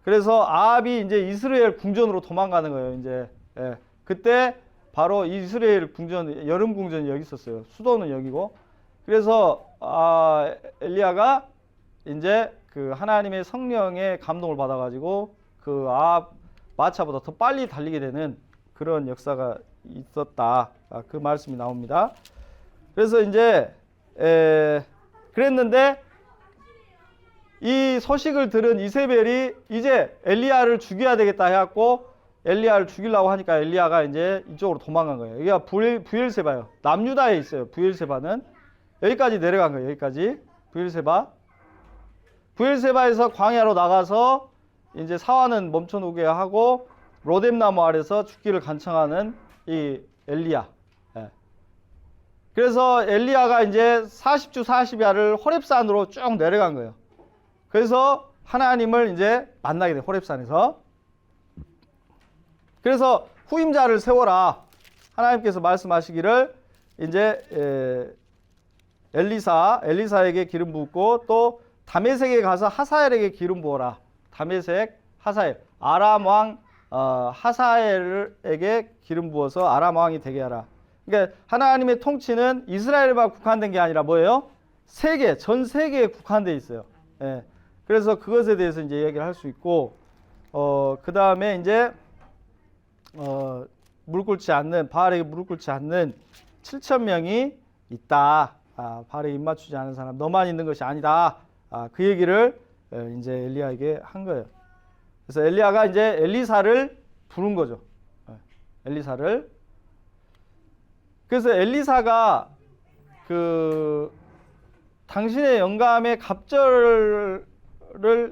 그래서 아합이 이제 이스라엘 궁전으로 도망가는 거예요. 이제 그때 바로 이스라엘 궁전 여름 궁전이 여기 있었어요. 수도는 여기고. 그래서 엘리야가 이제 그 하나님의 성령의 감동을 받아가지고 그 아합 마차보다 더 빨리 달리게 되는 그런 역사가 있었다. 그 말씀이 나옵니다. 그래서 이제 그랬는데 이 소식을 들은 이세벨이 이제 엘리야를 죽여야 되겠다 해갖고 엘리야를 죽이려고 하니까 엘리야가 이제 이쪽으로 도망간 거예요. 여기가 부엘세바예요. 남유다에 있어요. 부엘세바는 여기까지 내려간 거예요. 여기까지 부엘세바. 부엘세바에서 광야로 나가서 이제 사화는 멈춰놓게 하고 로뎀나무 아래서 죽기를 간청하는 이 엘리야. 그래서 엘리야가 이제 40주 40야를 호렙산으로 쭉 내려간 거예요. 그래서 하나님을 이제 만나게 돼. 호렙산에서. 그래서 후임자를 세워라. 하나님께서 말씀하시기를 이제 엘리사에게 기름 붓고 또 다메섹에 가서 하사엘에게 기름 부어라. 다메섹 하사엘 아람 왕 하사엘에게 기름 부어서 아람 왕이 되게 하라. 그러니까 하나님의 통치는 이스라엘만 국한된 게 아니라 뭐예요? 세계, 전 세계에 국한돼 있어요. 예. 그래서 그것에 대해서 이제 이야기를 할 수 있고, 그 다음에 이제 무릎 꿇지 않는 바알에게 무릎 꿇지 않는 7천 명이 있다. 바알에 입 맞추지 않은 사람 너만 있는 것이 아니다. 그 얘기를 이제 엘리야에게 한 거예요. 그래서 엘리야가 이제 엘리사를 부른 거죠. 엘리사를. 그래서 엘리사가 그 당신의 영감의 갑절을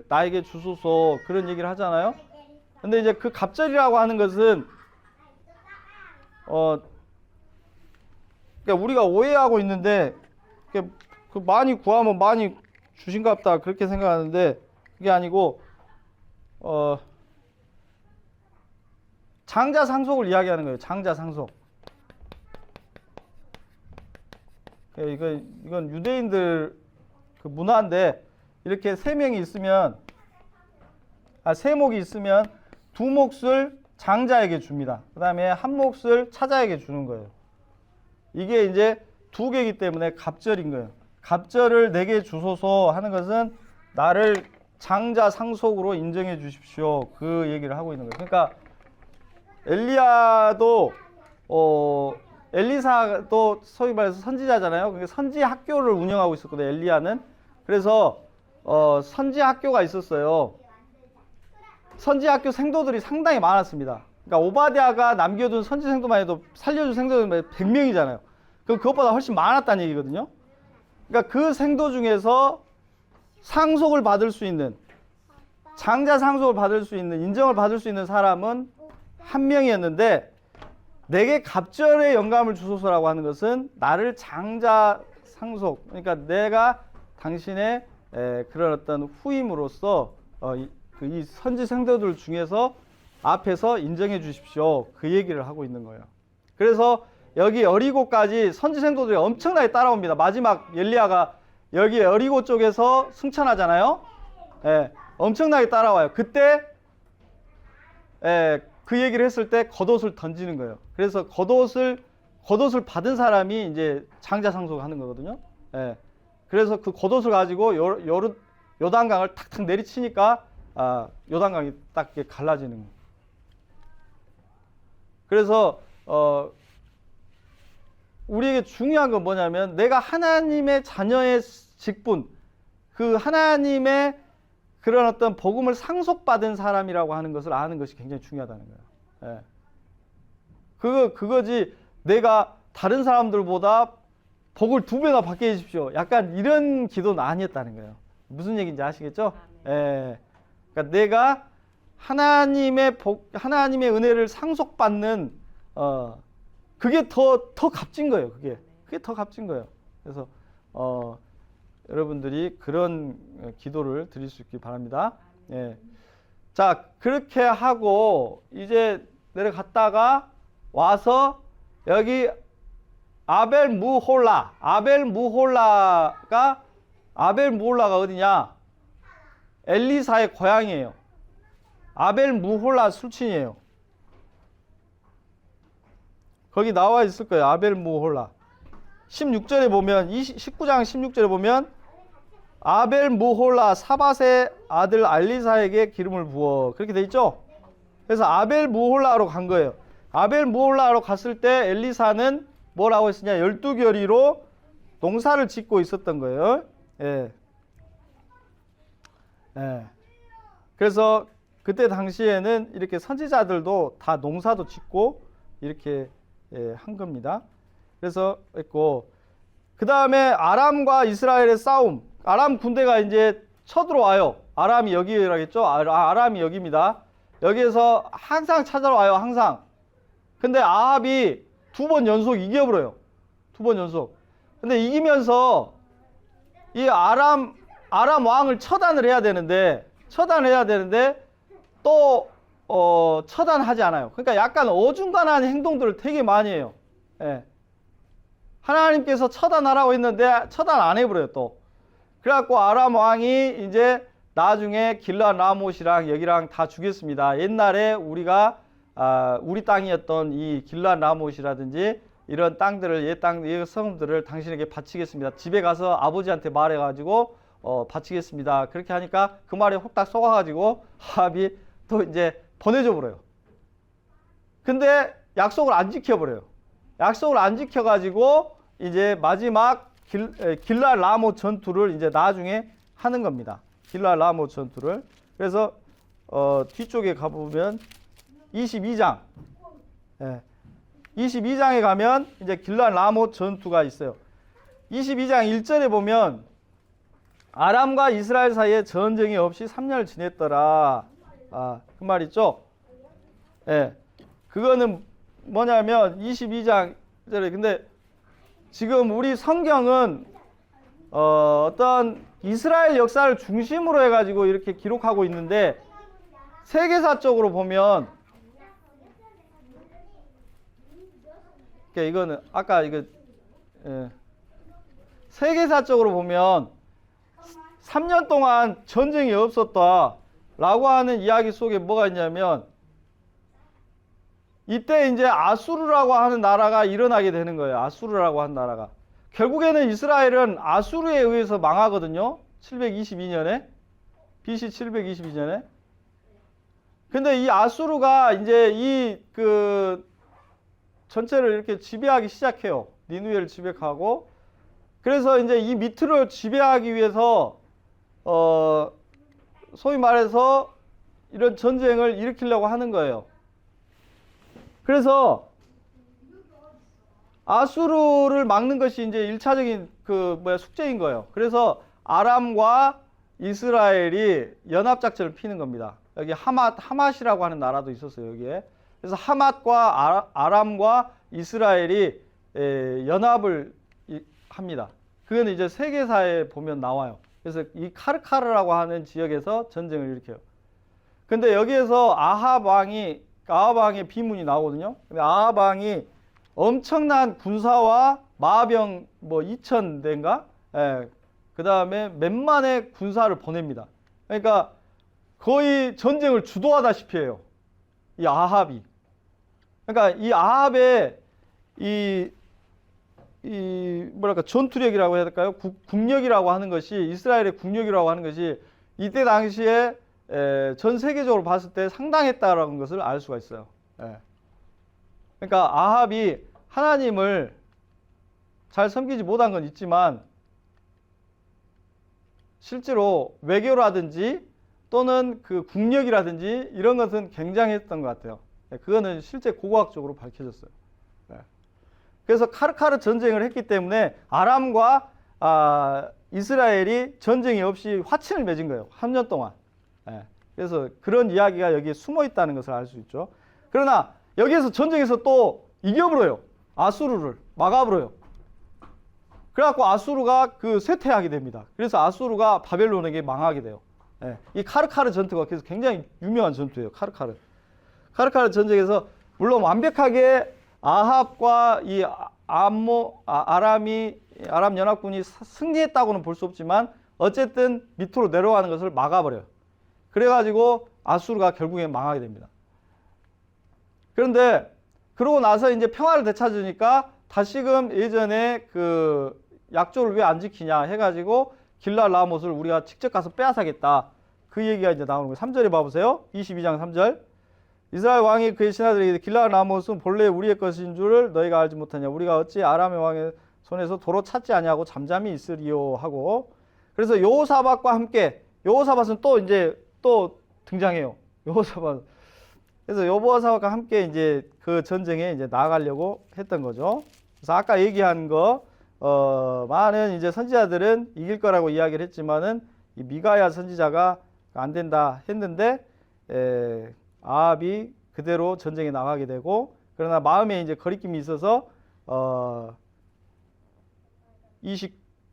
나에게 주소서 그런 얘기를 하잖아요. 근데 이제 그 갑절이라고 하는 것은 그러니까 우리가 오해하고 있는데 그 많이 구하면 많이 주신갑다 그렇게 생각하는데 그게 아니고 장자 상속을 이야기하는 거예요. 장자 상속. 이건 유대인들 그 문화인데 이렇게 세 명이 있으면 세 목이 있으면 두 몫을 장자에게 줍니다. 그 다음에 한 몫을 차자에게 주는 거예요. 이게 이제 두 개이기 때문에 갑절인 거예요. 갑절을 내게 주소서 하는 것은 나를 장자 상속으로 인정해 주십시오. 그 얘기를 하고 있는 거예요. 그러니까 엘리야도 엘리사도 소위 말해서 선지자잖아요. 그러니까 선지 학교를 운영하고 있었거든요. 엘리야는. 그래서 선지 학교가 있었어요. 선지 학교 생도들이 상당히 많았습니다. 그러니까 오바댜가 남겨둔 선지 생도만 해도 살려준 생도들이 100명이잖아요. 그것보다 훨씬 많았다는 얘기거든요. 그러니까 그 생도 중에서 상속을 받을 수 있는 장자 상속을 받을 수 있는 인정을 받을 수 있는 사람은 한 명이었는데 내게 갑절의 영감을 주소서라고 하는 것은 나를 장자 상속 그러니까 내가 당신의 그런 어떤 후임으로서 이 선지 생도들 중에서 앞에서 인정해 주십시오. 그 얘기를 하고 있는 거예요. 그래서 여기 여리고까지 선지 생도들이 엄청나게 따라옵니다. 마지막 엘리야가 여기 여리고 쪽에서 승천하잖아요. 엄청나게 따라와요. 그때 그 얘기를 했을 때 겉옷을 던지는 거예요. 그래서 겉옷을 받은 사람이 이제 장자 상속하는 거거든요. 그래서 그 겉옷을 가지고 요단강을 탁탁 내리치니까 요단강이 딱 이렇게 갈라지는 거예요. 그래서 우리에게 중요한 건 뭐냐면 내가 하나님의 자녀의 직분, 그 하나님의 그런 어떤 복음을 상속받은 사람이라고 하는 것을 아는 것이 굉장히 중요하다는 거예요. 예. 그거지 내가 다른 사람들보다 복을 2배나 받게 해주십시오. 약간 이런 기도는 아니었다는 거예요. 무슨 얘기인지 아시겠죠? 예. 그러니까 내가 하나님의 하나님의 은혜를 상속받는 그게 더 값진 거예요. 그게 더 값진 거예요. 그래서 여러분들이 그런 기도를 드릴 수 있기 바랍니다. 예. 자, 그렇게 하고 이제 내려갔다가 와서 여기 아벨무홀라가 어디냐? 엘리사의 고향이에요. 아벨무홀라 술친이에요. 거기 나와 있을 거예요. 아벨무홀라. 16절에 보면 19장 16절에 보면 아벨무홀라 사밧의 아들 알리사에게 기름을 부어 그렇게 돼 있죠? 그래서 아벨무홀라로 간 거예요. 아벨무홀라로 갔을 때 엘리사는 뭐라고 했으냐? 12겨리로 농사를 짓고 있었던 거예요. 예. 예. 그래서 그때 당시에는 이렇게 선지자들도 다 농사도 짓고 이렇게 한 겁니다. 그래서 있고 그 다음에 아람과 이스라엘의 싸움. 아람 군대가 이제 쳐들어와요. 아람이 여기라겠죠? 아람이 여기입니다. 여기에서 항상 찾아와요. 항상. 근데 아합이 2번 연속 이겨버려요. 2번 연속. 근데 이기면서 이 아람 왕을 처단을 해야 되는데 또 처단하지 않아요. 그러니까 약간 어중간한 행동들을 되게 많이 해요. 예. 하나님께서 처단하라고 했는데 처단 안 해버려요. 또 그래갖고 아람 왕이 이제 나중에 길라 라못이랑 여기랑 다 죽였습니다. 옛날에 우리가 우리 땅이었던 이 길라 라못이라든지 이런 땅들을 이 성들을 당신에게 바치겠습니다. 집에 가서 아버지한테 말해가지고 바치겠습니다. 그렇게 하니까 그 말에 혹딱 속아가지고 아합이 또 이제 보내줘 버려요. 근데 약속을 안 지켜버려요. 약속을 안 지켜가지고 이제 마지막 길라 라못 전투를 이제 나중에 하는 겁니다. 길라 라못 전투를. 그래서 뒤쪽에 가보면 22장. 22장에 가면 이제 길라 라못 전투가 있어요. 22장 1절에 보면 아람과 이스라엘 사이에 전쟁이 없이 3년을 지냈더라. 그 말 있죠? 예. 그거는 뭐냐면 22장 1절에 근데 지금 우리 성경은 어떤 이스라엘 역사를 중심으로 해가지고 이렇게 기록하고 있는데 세계사적으로 보면 이거는 아까 이거 세계사적으로 보면 3년 동안 전쟁이 없었다라고 하는 이야기 속에 뭐가 있냐면 이때 이제 아수르라고 하는 나라가 일어나게 되는 거예요. 아수르라고 하는 나라가. 결국에는 이스라엘은 아수르에 의해서 망하거든요. 722년에. BC 722년에. 근데 이 아수르가 이제 전체를 이렇게 지배하기 시작해요. 니누에를 지배하고. 그래서 이제 이 밑으로 지배하기 위해서 소위 말해서 이런 전쟁을 일으키려고 하는 거예요. 그래서 아수르를 막는 것이 이제 1차적인 숙제인 거예요. 그래서 아람과 이스라엘이 연합작전을 피는 겁니다. 여기 하맛이라고 하는 나라도 있었어요, 여기에. 그래서 하맛과 아람과 이스라엘이 연합을 합니다. 그건 이제 세계사에 보면 나와요. 그래서 이 카르카르라고 하는 지역에서 전쟁을 일으켜요. 근데 여기에서 아합 왕의 비문이 나오거든요. 근데 아합 왕이 엄청난 군사와 마병 2,000대인가? 그 다음에 몇만의 군사를 보냅니다. 그러니까 거의 전쟁을 주도하다시피 해요. 이 아합이. 그러니까 이 아합의 이 이 뭐랄까 전투력이라고 해야 될까요? 국력이라고 하는 것이 이스라엘의 국력이라고 하는 것이 이때 당시에 전 세계적으로 봤을 때 상당했다라는 것을 알 수가 있어요. 예. 그러니까 아합이 하나님을 잘 섬기지 못한 건 있지만 실제로 외교라든지 또는 그 국력이라든지 이런 것은 굉장했던 것 같아요. 그거는 실제 고고학적으로 밝혀졌어요. 그래서 카르카르 전쟁을 했기 때문에 아람과 이스라엘이 전쟁이 없이 화친을 맺은 거예요. 3년 동안. 그래서 그런 이야기가 여기에 숨어 있다는 것을 알 수 있죠. 그러나 여기에서 전쟁에서 또 이겨버려요. 아수르를 막아버려요. 그래갖고 아수르가 그 쇠퇴하게 됩니다. 그래서 아수르가 바벨론에게 망하게 돼요. 이 카르카르 전투가 그래서 굉장히 유명한 전투예요. 카르카르 전쟁에서 물론 완벽하게 아합과 이 아람 연합군이 승리했다고는 볼 수 없지만 어쨌든 밑으로 내려가는 것을 막아버려요. 그래가지고 아수르가 결국엔 망하게 됩니다. 그런데 그러고 나서 이제 평화를 되찾으니까 다시금 예전에 그 약조를 왜 안 지키냐 해가지고 길랄 라못을 우리가 직접 가서 빼앗아겠다. 그 얘기가 이제 나오는 거예요. 3절에 봐보세요. 22장 3절. 이스라엘 왕이 그의 신하들에게 길랄 라못은 본래 우리의 것인 줄을 너희가 알지 못하냐. 우리가 어찌 아람의 왕의 손에서 도로 찾지 아니하고 잠잠히 있으리요 하고. 그래서 여호사밧과 함께 여호사밧은 또 이제 또 등장해요. 여호사밧. 그래서 여호사밧과 함께 이제 그 전쟁에 이제 나아가려고 했던 거죠. 그래서 아까 얘기한 거 많은 이제 선지자들은 이길 거라고 이야기를 했지만은 이 미가야 선지자가 안 된다 했는데 아합이 그대로 전쟁에 나가게 되고 그러나 마음에 이제 거리낌이 있어서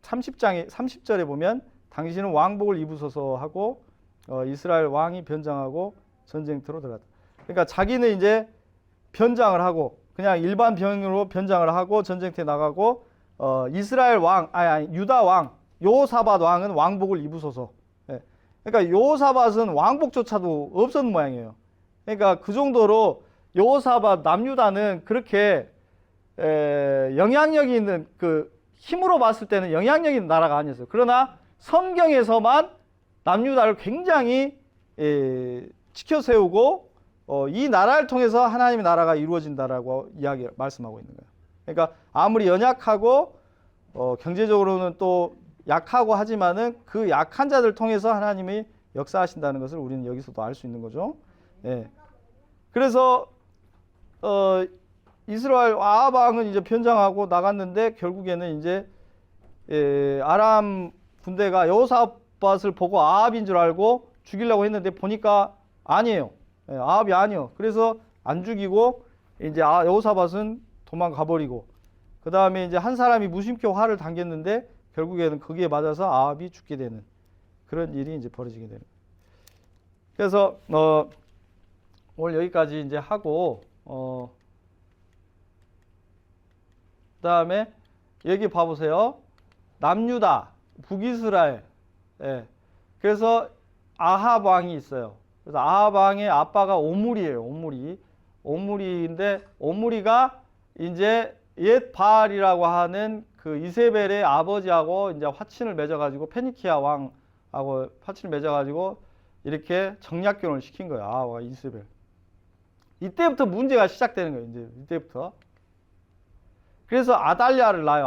30절에 보면 당신은 왕복을 입으소서 하고 이스라엘 왕이 변장하고 전쟁터로 들어갔다. 그러니까 자기는 이제 변장을 하고 그냥 일반 병으로 변장을 하고 전쟁터에 나가고 이스라엘 왕 아니 유다 왕 여호사밧 왕은 왕복을 입으소서. 그러니까 여호사밧은 왕복조차도 없었는 모양이에요. 그러니까 그 정도로 여호사밧 남유다는 그렇게 영향력이 있는 그 힘으로 봤을 때는 영향력 있는 나라가 아니었어요. 그러나 성경에서만 남유다를 굉장히 지켜 세우고 이 나라를 통해서 하나님의 나라가 이루어진다라고 말씀하고 있는 거예요. 그러니까 아무리 연약하고 경제적으로는 또 약하고 하지만은 그 약한 자들 통해서 하나님이 역사하신다는 것을 우리는 여기서도 알 수 있는 거죠. 그래서 이스라엘 아합 왕은 이제 변장하고 나갔는데 결국에는 이제 아람 군대가 여호사밧을 보고 아합인 줄 알고 죽이려고 했는데 보니까 아니에요. 아합이 아니요. 그래서 안 죽이고 이제 여호사밧은 도망가 버리고 그 다음에 이제 한 사람이 무심코 활을 당겼는데 결국에는 거기에 맞아서 아합이 죽게 되는 그런 일이 이제 벌어지게 되는. 그래서 오늘 여기까지 이제 하고 그다음에 여기 봐보세요. 남유다, 북이스라엘. 그래서 아합 왕이 있어요. 그래서 아합 왕의 아빠가 오므리예요. 오므리인데 오므리가 이제 옛 바알이라고 하는 그 이세벨의 아버지하고 이제 화친을 맺어가지고 페니키아 왕하고 화친을 맺어가지고 이렇게 정략결혼을 시킨 거예요. 아합과 이세벨. 이때부터 문제가 시작되는 거예요. 이제 이때부터. 그래서 아달랴를 낳아요.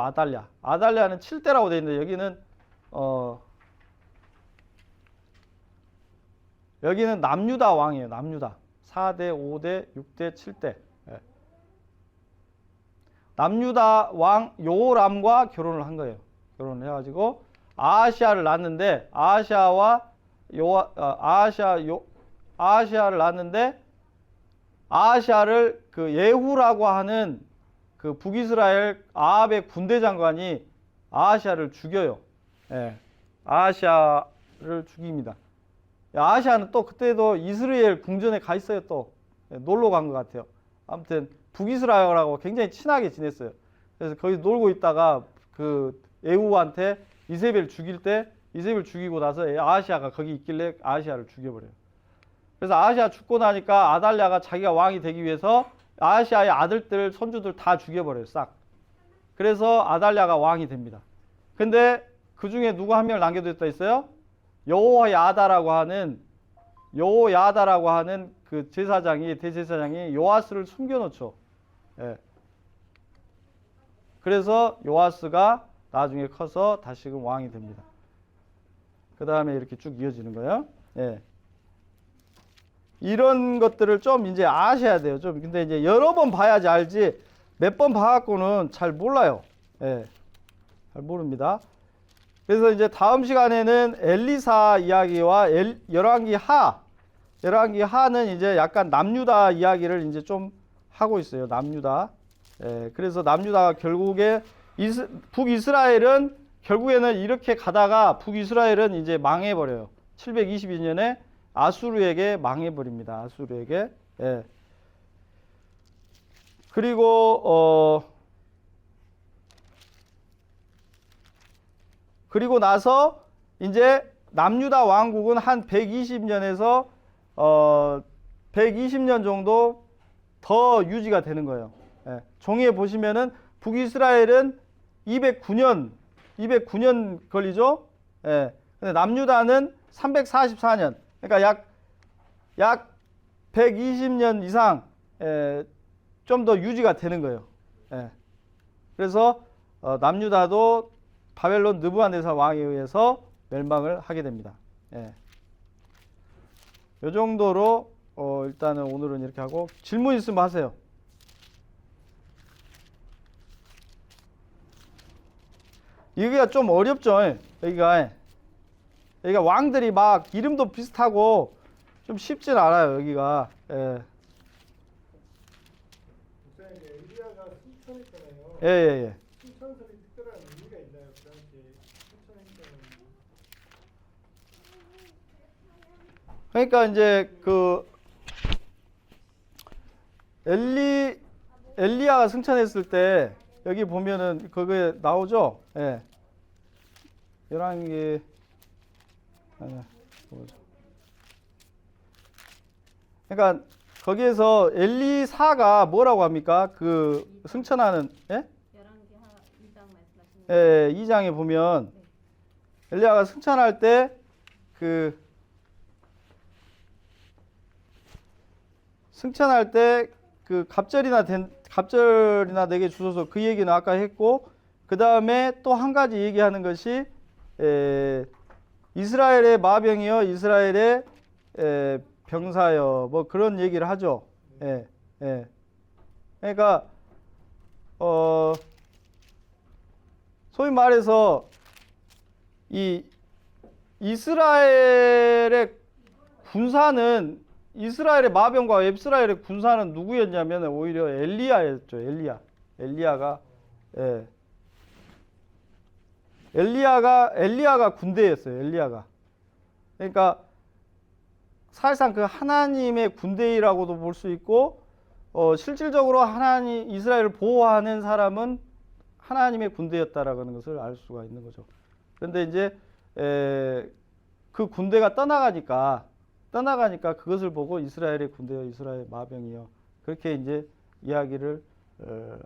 아달랴는 7대라고 되어 있는데 여기는 남유다 왕이에요. 남유다. 4대, 5대, 6대, 7대. 남유다 왕 요람과 결혼을 한 거예요. 결혼을 해가지고 아하시아를 낳았는데 아하시아를 낳았는데 아하시아를 그 예후라고 하는 그 북이스라엘 아합의 군대 장관이 아하시아를 죽여요. 아하시아를 죽입니다. 아하시아는 또 그때도 이스라엘 궁전에 가 있어요. 또 놀러 간 것 같아요. 아무튼 북이스라엘하고 굉장히 친하게 지냈어요. 그래서 거기 놀고 있다가 그 예후한테 이세벨 죽일 때 이세벨 죽이고 나서 아하시아가 거기 있길래 아하시아를 죽여버려요. 그래서 아하시아 죽고 나니까 아달랴가 자기가 왕이 되기 위해서 아하시아의 아들들 손주들 다 죽여버려요. 싹. 그래서 아달랴가 왕이 됩니다. 근데 그 중에 누구 한 명을 남겨뒀다 있어요? 여호야다라고 하는 그 대제사장이 요아스를 숨겨놓죠. 예. 그래서 요아스가 나중에 커서 다시금 왕이 됩니다. 그 다음에 이렇게 쭉 이어지는 거예요. 예. 이런 것들을 좀 이제 아셔야 돼요. 좀 근데 이제 여러 번 봐야지 알지 몇 번 봐갖고는 잘 몰라요. 예. 잘 모릅니다. 그래서 이제 다음 시간에는 엘리사 이야기와 열왕기 하는 이제 약간 남유다 이야기를 이제 좀 하고 있어요. 남유다. 예. 그래서 남유다가 결국에 북이스라엘은 결국에는 이렇게 가다가 북이스라엘은 이제 망해버려요. 722년에 아수르에게 망해버립니다. 아수르에게. 예. 그리고 나서 이제 남유다 왕국은 한 120년에서 120년 정도 더 유지가 되는 거예요. 예. 종이에 보시면은 북이스라엘은 209년 걸리죠. 예. 근데 남유다는 344년. 그러니까 약 120년 이상 좀 더 유지가 되는 거예요. 예. 그래서 남유다도 바벨론 느부갓네살 왕에 의해서 멸망을 하게 됩니다. 예. 이 정도로 일단은 오늘은 이렇게 하고 질문 있으면 하세요. 여기가 좀 어렵죠. 여기가 왕들이 막 이름도 비슷하고 좀 쉽진 않아요. 여기가. 예. 엘리야가 승천했잖아요. 예. 승천설이 특별한 의미가 있나요? 그 당시에 승천했다는. 그러니까 이제 그 엘리야가 승천했을 때 여기 보면은 그게 나오죠. 예. 열왕기 그러니까 거기에서 엘리사가 뭐라고 합니까? 그 승천하는 예? 열왕기 2장 말씀하시는 예, 2장에 보면 엘리야가 승천할 때 그 갑절이나 내게 주소서 그 얘기는 아까 했고 그 다음에 또 한 가지 얘기하는 것이 이스라엘의 마병이여 이스라엘의 병사여 뭐 그런 얘기를 하죠. 예. 그러니까 소위 말해서 이 이스라엘의 마병과 이스라엘의 군사는 누구였냐면 오히려 엘리야였죠. 엘리야가 군대였어요. 엘리야가. 그러니까 사실상 그 하나님의 군대라고도 볼 수 있고 실질적으로 이스라엘을 보호하는 사람은 하나님의 군대였다라는 것을 알 수가 있는 거죠. 그런데 이제 그 군대가 떠나가니까 그것을 보고 이스라엘의 군대여 이스라엘 마병이여 그렇게 이제 이야기를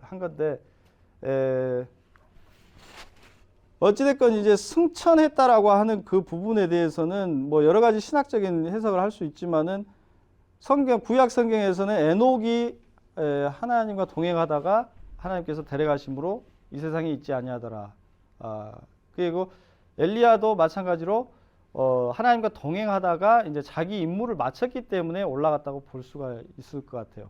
한 건데 어찌됐건 이제 승천했다라고 하는 그 부분에 대해서는 뭐 여러 가지 신학적인 해석을 할 수 있지만은 구약 성경에서는 에녹이 하나님과 동행하다가 하나님께서 데려가심으로 이 세상에 있지 아니하더라. 그리고 엘리야도 마찬가지로 하나님과 동행하다가 이제 자기 임무를 마쳤기 때문에 올라갔다고 볼 수가 있을 것 같아요.